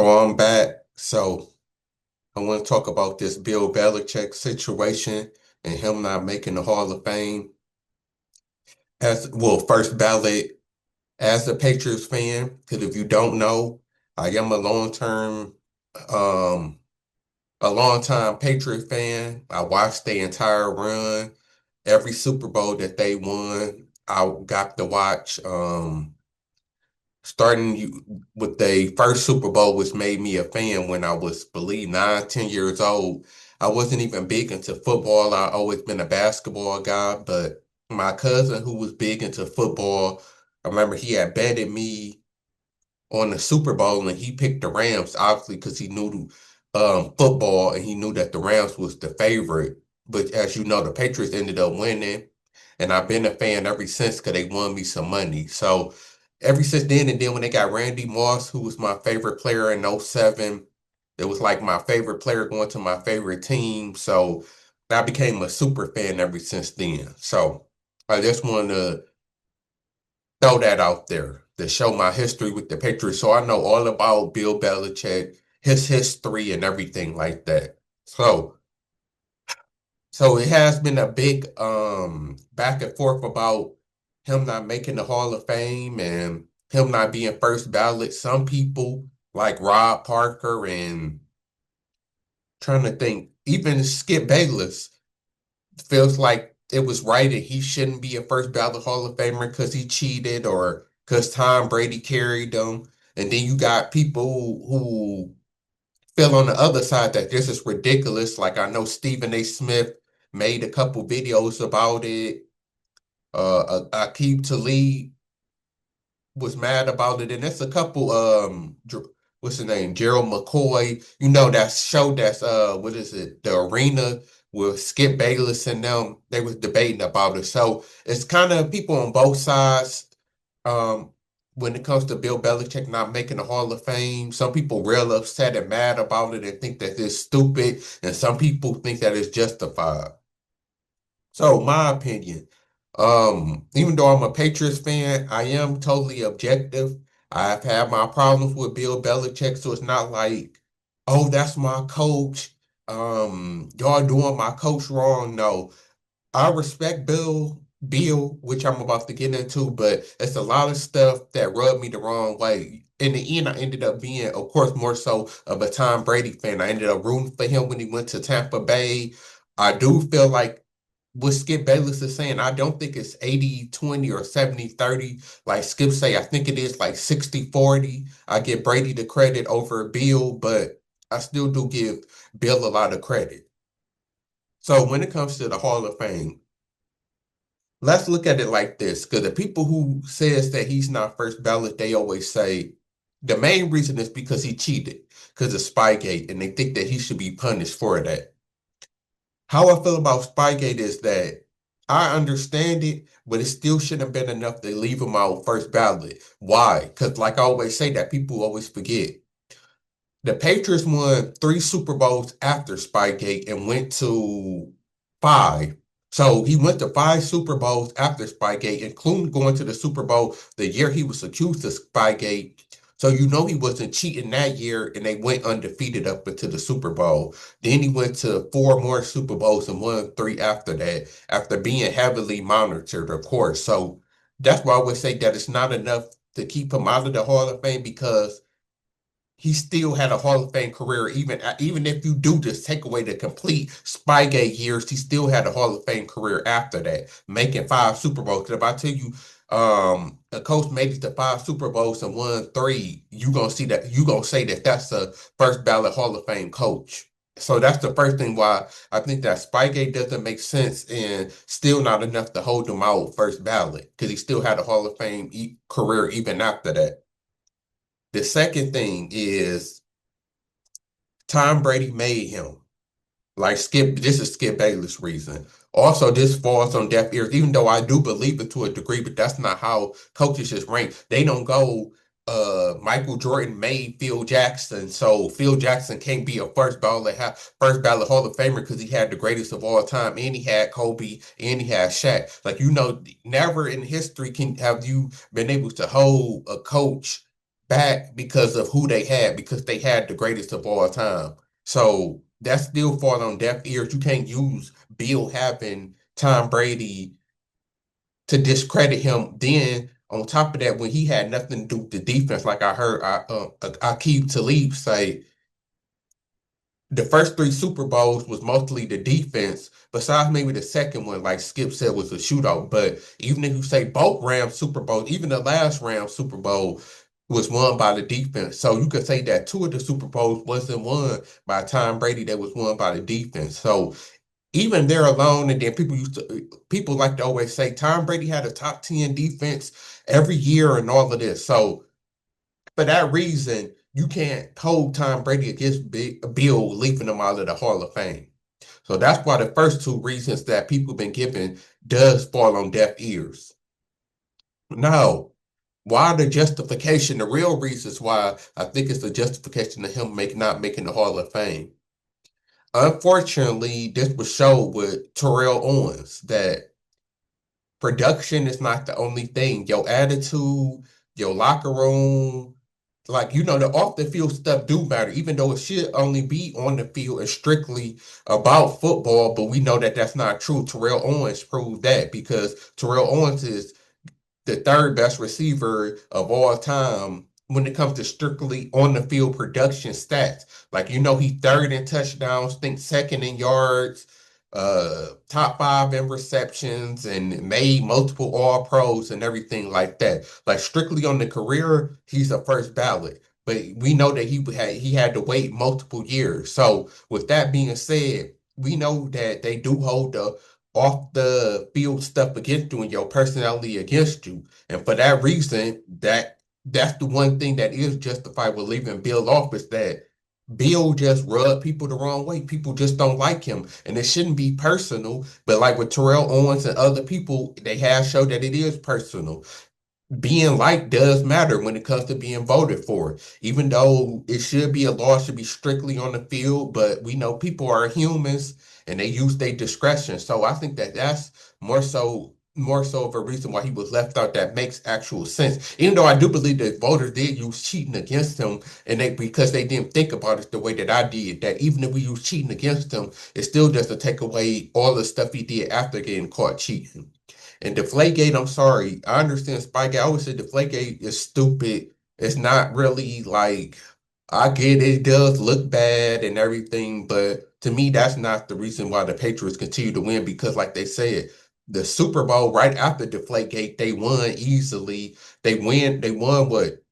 So I'm back. So I want to talk about this Bill Belichick situation and him not making the Hall of Fame. As well, first ballot as a Patriots fan, because if you don't know, I am um, a long time Patriot fan. I watched the entire run, every Super Bowl that they won. I got to watch. Starting with the first Super Bowl, which made me a fan when I was, believe, 9, 10 years old. I wasn't even big into football. I always been a basketball guy, but my cousin who was big into football, I remember he had betted me on the Super Bowl and he picked the Rams, obviously, because he knew football and he knew that the Rams was the favorite. But as you know, the Patriots ended up winning. And I've been a fan ever since because they won me some money. So ever since then, and then when they got Randy Moss, who was my favorite player in '07, it was like my favorite player going to my favorite team. So I became a super fan ever since then. So I just want to throw that out there to show my history with the Patriots. So I know all about Bill Belichick, his history and everything like that. So it has been a big back and forth about him not making the Hall of Fame and him not being first ballot. Some people like Rob Parker and trying to think, even Skip Bayless feels like it was right and he shouldn't be a first ballot Hall of Famer because he cheated or because Tom Brady carried them. And then you got people who feel on the other side that this is ridiculous. Like I know Stephen A. Smith made a couple videos about it. Akeem Talib was mad about it, and there's a couple. What's his name? Gerald McCoy. You know that show that's what is it? The Arena with Skip Bayless and them. They was debating about it. So it's kind of people on both sides. Um, when it comes to Bill Belichick not making the Hall of Fame, some people real upset and mad about it and think that it's stupid, and some people think that it's justified. So my opinion, even though I'm a Patriots fan, I am totally objective. I've had my problems with Bill Belichick, so it's not like, oh, that's my coach. Y'all doing my coach wrong. No, I respect Bill, which I'm about to get into, but it's a lot of stuff that rubbed me the wrong way. In the end, I ended up being, of course, more so of a Tom Brady fan. I ended up rooting for him when he went to Tampa Bay. I do feel like what Skip Bayless is saying, I don't think it's 80-20 or 70-30. Like Skip say, I think it is like 60-40. I give Brady the credit over Bill, but I still do give Bill a lot of credit. So when it comes to the Hall of Fame, let's look at it like this, because the people who says that he's not first ballot, they always say the main reason is because he cheated, because of Spygate, and they think that he should be punished for that. How I feel about Spygate is that I understand it, but it still shouldn't have been enough to leave him out first ballot. Why? Because like I always say, that people always forget. The Patriots won 3 Super Bowls after Spygate and went to five. So he went to 5 Super Bowls after Spygate, including going to the Super Bowl the year he was accused of Spygate. So you know he wasn't cheating that year, and they went undefeated up into the Super Bowl. Then he went to 4 more Super Bowls and won three after that, after being heavily monitored, of course. So that's why I would say that it's not enough to keep him out of the Hall of Fame because he still had a Hall of Fame career. Even if you do just take away the complete Spygate years, he still had a Hall of Fame career after that, making 5 Super Bowls. Because if I tell you, a coach made it to 5 Super Bowls and won three, you gonna say that that's a first ballot Hall of Fame coach. So that's the first thing why I think that Spygate doesn't make sense and still not enough to hold him out first ballot because he still had a Hall of Fame career even after that. The second thing is Tom Brady made him. Like this is Skip Bayless' reason. Also, this falls on deaf ears, even though I do believe it to a degree, but that's not how coaches is ranked. They don't go, Michael Jordan made Phil Jackson, so Phil Jackson can't be a first ballot Hall of Famer because he had the greatest of all time, and he had Kobe, and he had Shaq. Like, never in history can have you been able to hold a coach back because of who they had, because they had the greatest of all time. So that's still falling on deaf ears. You can't use Bill having Tom Brady to discredit him. Then on top of that, when he had nothing to do with the defense, like I heard Aqib Talib say, the first three Super Bowls was mostly the defense, besides maybe the second one, like Skip said, was a shootout. But even if you say both Rams Super Bowls, even the last Rams Super Bowl was won by the defense. So you could say that two of the Super Bowls wasn't won by Tom Brady, that was won by the defense. So even there alone, and then people like to always say Tom Brady had a top 10 defense every year and all of this. So for that reason, you can't hold Tom Brady against Bill leaving him out of the Hall of Fame. So that's why the first two reasons that people been given does fall on deaf ears. No, why the justification? The real reasons why I think it's the justification of him not making the Hall of Fame. Unfortunately, this was showed with Terrell Owens that production is not the only thing. Your attitude, your locker room, like the off the field stuff do matter, even though it should only be on the field and strictly about football. But we know that that's not true. Terrell Owens proved that because Terrell Owens is the third best receiver of all time when it comes to strictly on the field production stats. Like he's third in touchdowns, think second in yards, top five in receptions, and made multiple all pros and everything like that. Like strictly on the career, he's a first ballot. But we know that he had to wait multiple years. So with that being said, we know that they do hold the off the field stuff against you and your personality against you. And for that reason, that's the one thing that is justified with leaving Bill off is that Bill just rubbed people the wrong way. People just don't like him. And it shouldn't be personal. But like with Terrell Owens and other people, they have showed that it is personal. Being liked does matter when it comes to being voted for. Even though it should be a law, should be strictly on the field, but we know people are humans and they use their discretion. So I think that that's more so of a reason why he was left out that makes actual sense. Even though I do believe that voters did use cheating against him, and they because they didn't think about it the way that I did. That even if we use cheating against him, it still doesn't take away all the stuff he did after getting caught cheating. And Deflategate, I'm sorry. I understand Spygate. I always say Deflategate is stupid. It's not really like I get it does look bad and everything, but to me, that's not the reason why the Patriots continue to win because, like they said, the Super Bowl right after Deflategate, they won easily. They won what?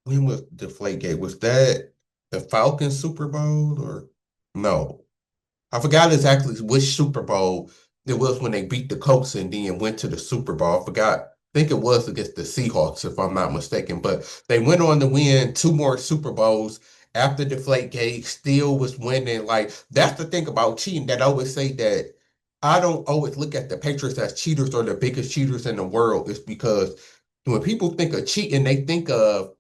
When was Deflategate? Was that the Falcons Super Bowl or no? I forgot exactly which Super Bowl it was when they beat the Colts and then went to the Super Bowl. I forgot. I think it was against the Seahawks, if I'm not mistaken. But they went on to win two more Super Bowls after Deflategate, still was winning. Like, that's the thing about cheating that I always say that I don't always look at the Patriots as cheaters or the biggest cheaters in the world. It's because when people think of cheating, they think of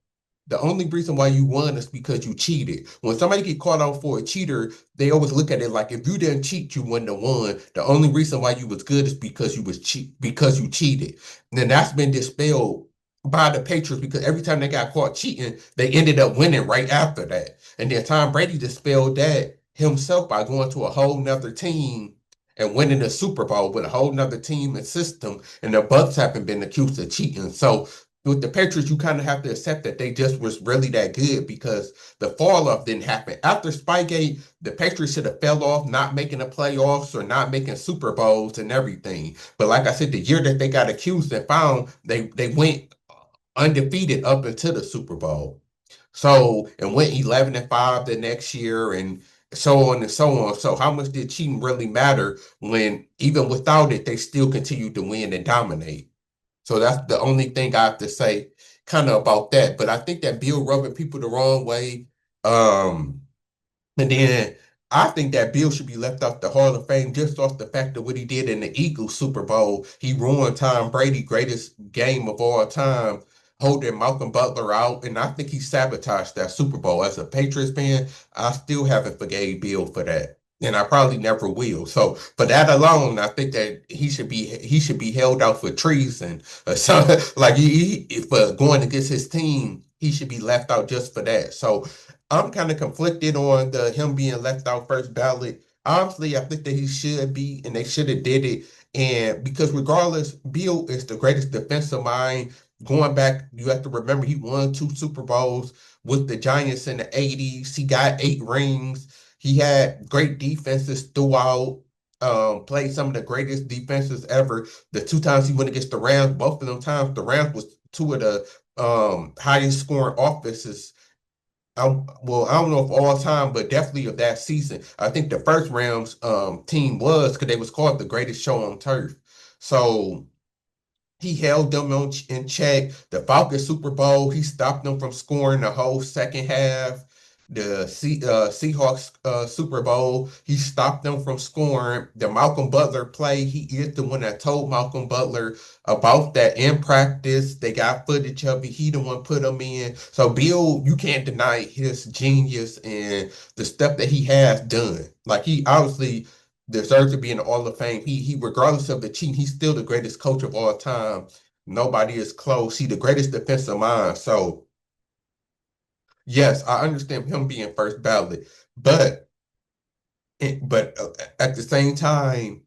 the only reason why you won is because you cheated. When somebody get caught out for a cheater, they always look at it like if you didn't cheat, you wouldn't have won. The only reason why you was good is because you cheated. And then that's been dispelled by the Patriots because every time they got caught cheating, they ended up winning right after that. And then Tom Brady dispelled that himself by going to a whole nother team and winning a Super Bowl with a whole nother team and system. And the Bucks haven't been accused of cheating. So with the Patriots, you kind of have to accept that they just was really that good because the fall off didn't happen. After Spygate, the Patriots should have fell off, not making the playoffs or not making Super Bowls and everything. But like I said, the year that they got accused and found, they went undefeated up into the Super Bowl. So and went 11-5 the next year and so on and so on. So how much did cheating really matter when even without it, they still continued to win and dominate? So that's the only thing I have to say kind of about that. But I think that Bill rubbing people the wrong way. Um, and then I think that Bill should be left off the Hall of Fame just off the fact of what he did in the Eagles Super Bowl. He ruined Tom Brady, greatest game of all time, holding Malcolm Butler out. And I think he sabotaged that Super Bowl. As a Patriots fan, I still haven't forgave Bill for that. And I probably never will. So for that alone, I think that he should be held out for treason or something like for going against his team he should be left out just for that. So I'm kind of conflicted on the him being left out first ballot. Obviously, I think that he should be, and they should have did it. And because regardless, Bill is the greatest defensive mind. Going back, you have to remember he won two Super Bowls with the Giants in the 80s. He got 8 rings. He had great defenses throughout. Played some of the greatest defenses ever. The 2 times he went against the Rams, both of them times, the Rams was two of the highest scoring offenses. Well, I don't know if all time, but definitely of that season. I think the first Rams team was because they was called the greatest show on turf. So he held them in check. The Falcons Super Bowl, he stopped them from scoring the whole second half. The Seahawks Super Bowl, he stopped them from scoring. The Malcolm Butler play, he is the one that told Malcolm Butler about that in practice. They got footage of it. He the one put them in. So Bill, you can't deny his genius and the stuff that he has done. Like he obviously deserves to be in the Hall of Fame. He regardless of the cheating, he's still the greatest coach of all time. Nobody is close. He's the greatest defensive mind. So yes, I understand him being first ballot, but at the same time,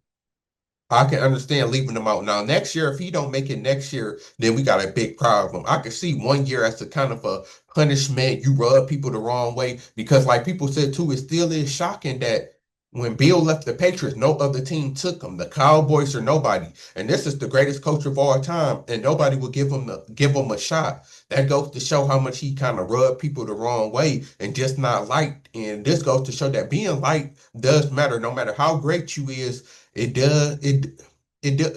I can understand leaving them out. Now, next year, if he don't make it next year, then we got a big problem. I can see one year as a kind of a punishment. You rub people the wrong way because, like people said too, it still is shocking that when Bill left the Patriots, no other team took him. The Cowboys or nobody. And this is the greatest coach of all time, and nobody will give him a shot. That goes to show how much he kind of rubbed people the wrong way and just not liked. And this goes to show that being liked does matter, no matter how great you is it does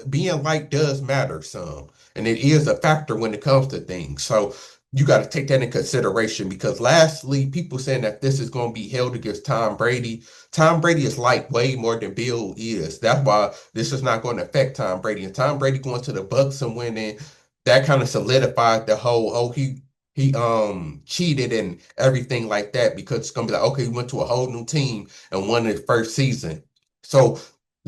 being liked does matter some, and it is a factor when it comes to things. So you got to take that in consideration because lastly, people saying that this is going to be held against Tom Brady. Tom Brady is liked way more than Bill is. That's why this is not going to affect Tom Brady. And Tom Brady going to the Bucks and winning, that kind of solidified the whole he cheated and everything like that because it's gonna be like okay, he went to a whole new team and won his first season. So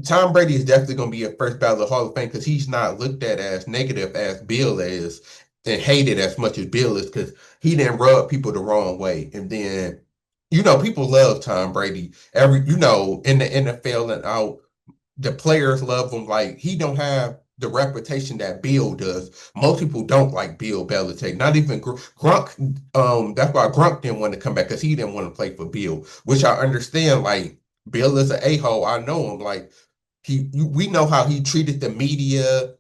Tom Brady is definitely going to be a first ballot Hall of Fame because he's not looked at as negative as Bill is and hated as much as Bill is because he didn't rub people the wrong way. And then, people love Tom Brady. In the NFL and out, the players love him. Like he don't have the reputation that Bill does. Most people don't like Bill Belichick. Not even Grunk. That's why Grunk didn't want to come back because he didn't want to play for Bill, which I understand. Like Bill is an a-hole. I know him. Like we know how he treated the media,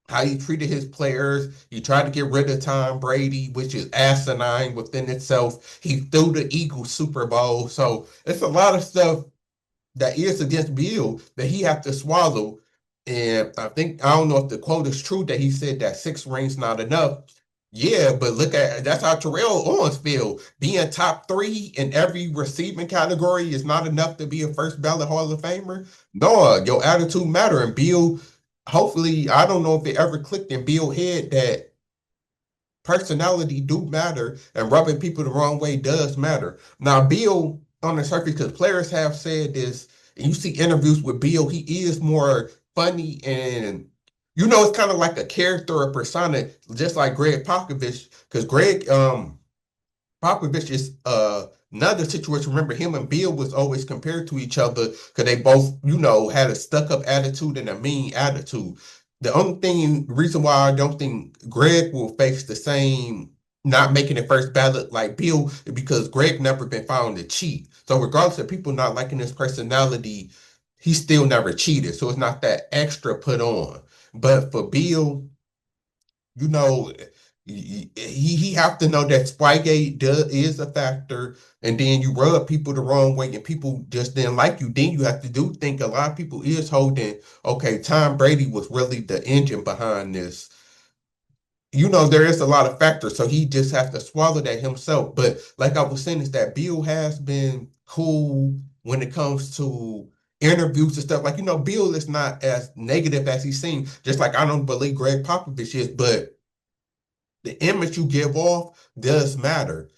how he treated his players. He tried to get rid of Tom Brady, which is asinine within itself. He threw the Eagles Super Bowl. So it's a lot of stuff that is against Bill that he have to swallow. And I don't know if the quote is true that he said that 6 rings not enough. Yeah, but look at that's how Terrell Owens feel. Being top 3 in every receiving category is not enough to be a first ballot Hall of Famer. No, your attitude matter. And Bill, hopefully, I don't know if it ever clicked in Bill's head that personality do matter and rubbing people the wrong way does matter. Now, Bill on the surface, because players have said this, and you see interviews with Bill, he is more funny and it's kind of like a character or persona, just like Greg Popovich, because Greg Popovich is another situation. Remember, him and Bill was always compared to each other because they both, had a stuck-up attitude and a mean attitude. The only reason why I don't think Greg will face the same not making it first ballot like Bill is because Greg never been found to cheat. So regardless of people not liking his personality, he still never cheated. So it's not that extra put on. But for Bill, you know, he have to know that Spygate is a factor, and then you rub people the wrong way, and people just didn't like you. Then you have to do think a lot of people is holding. Okay, Tom Brady was really the engine behind this. There is a lot of factors, so he just has to swallow that himself. But like I was saying, is that Bill has been cool when it comes to interviews and stuff. Like, Bill is not as negative as he seems, just like I don't believe Greg Popovich is, but the image you give off does matter.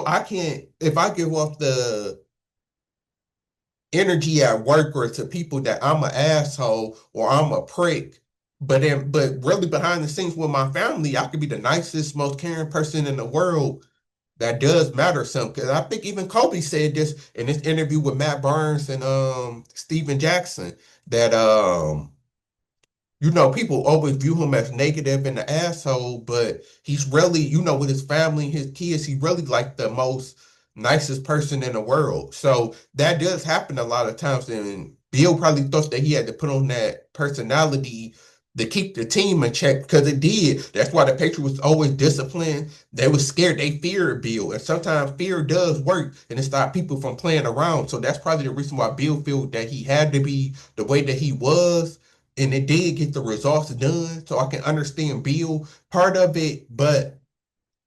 I can't, if I give off the energy at work or to people that I'm an asshole or I'm a prick, but really behind the scenes with my family, I could be the nicest, most caring person in the world. that does matter some. Because I think even Kobe said this in this interview with Matt Barnes and Steven Jackson that people always view him as negative and an asshole, but he's really, with his family and his kids, he's really like the most nicest person in the world. So that does happen a lot of times. And Bill probably thought that he had to put on that personality to keep the team in check because it did. That's why the Patriots was always disciplined. They was scared. They feared Bill. And sometimes fear does work and it stopped people from playing around. So that's probably the reason why Bill felt that he had to be the way that he was and it did get the results done. So I can understand Bill part of it, but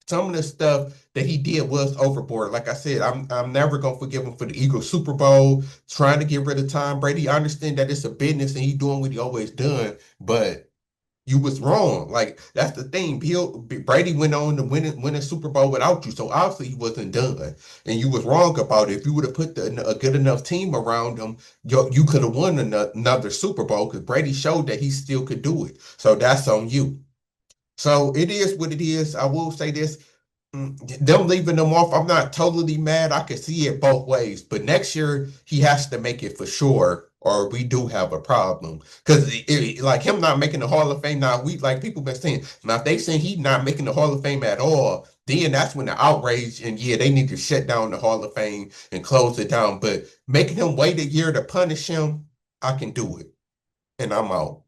some of the stuff that he did was overboard. Like I said, I'm never gonna forgive him for the Eagles Super Bowl, trying to get rid of Tom Brady. I understand that it's a business and he's doing what he always done, but you was wrong. Like that's the thing. Brady went on to win a Super Bowl without you, so obviously he wasn't done, and you was wrong about it. If you would have put a good enough team around him, you could have won another Super Bowl because Brady showed that he still could do it. So that's on you. So it is what it is. I will say this. Them leaving them off, I'm not totally mad. I can see it both ways. But next year, he has to make it for sure, or we do have a problem. Because like him not making the Hall of Fame now, we like people been saying now if they saying he's not making the Hall of Fame at all, then that's when the outrage and yeah, they need to shut down the Hall of Fame and close it down. But making him wait a year to punish him, I can do it, and I'm out.